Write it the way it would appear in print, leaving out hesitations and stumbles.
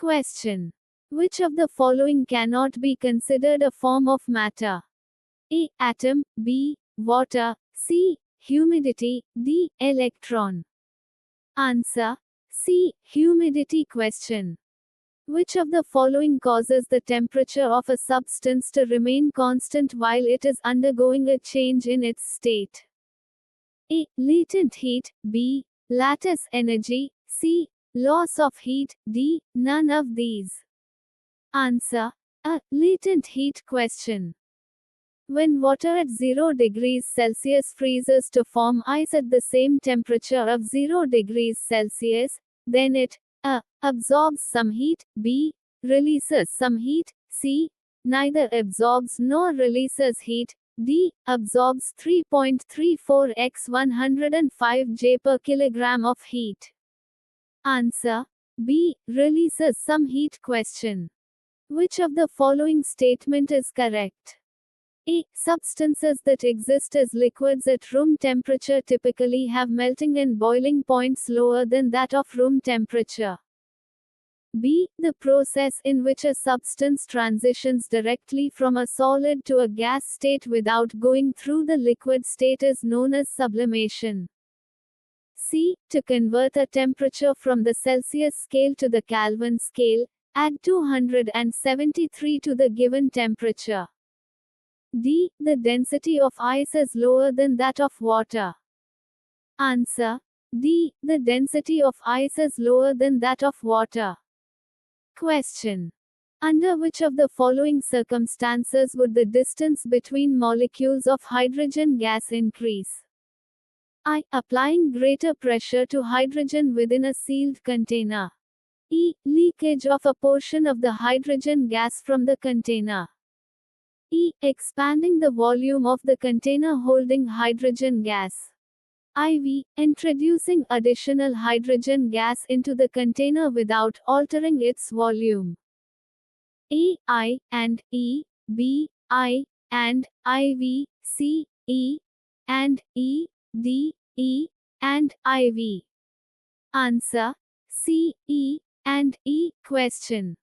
Question. Which of the following cannot be considered a form of matter? A. Atom. B. Water. C. Humidity. D. Electron. Answer. C. Humidity. Question. Which of the following causes the temperature of a substance to remain constant while it is undergoing a change in its state? A. Latent heat. B. Lattice energy. C. Loss of heat. D. None of these. Answer. A. Latent heat. Question. When water at 0 degrees Celsius freezes to form ice at the same temperature of 0 degrees Celsius, then it a. Absorbs some heat, b. Releases some heat, c. Neither absorbs nor releases heat, d. Absorbs 3.34 x 105 J per kilogram of heat. Answer. B. Releases some heat. Question. Which of the following statement is correct? A. Substances that exist as liquids at room temperature typically have melting and boiling points lower than that of room temperature. B. The process in which a substance transitions directly from a solid to a gas state without going through the liquid state is known as sublimation. C. To convert a temperature from the Celsius scale to the Kelvin scale, add 273 to the given temperature. D. The density of ice is lower than that of water. Answer. D. The density of ice is lower than that of water. Question. Under which of the following circumstances would the distance between molecules of hydrogen gas increase? I. Applying greater pressure to hydrogen within a sealed container. E. Leakage of a portion of the hydrogen gas from the container. E. Expanding the volume of the container holding hydrogen gas. IV. Introducing additional hydrogen gas into the container without altering its volume. A. I, and E. B. I, and IV. C. E, and E. D. E, and IV. Answer. C. E, and E. Question.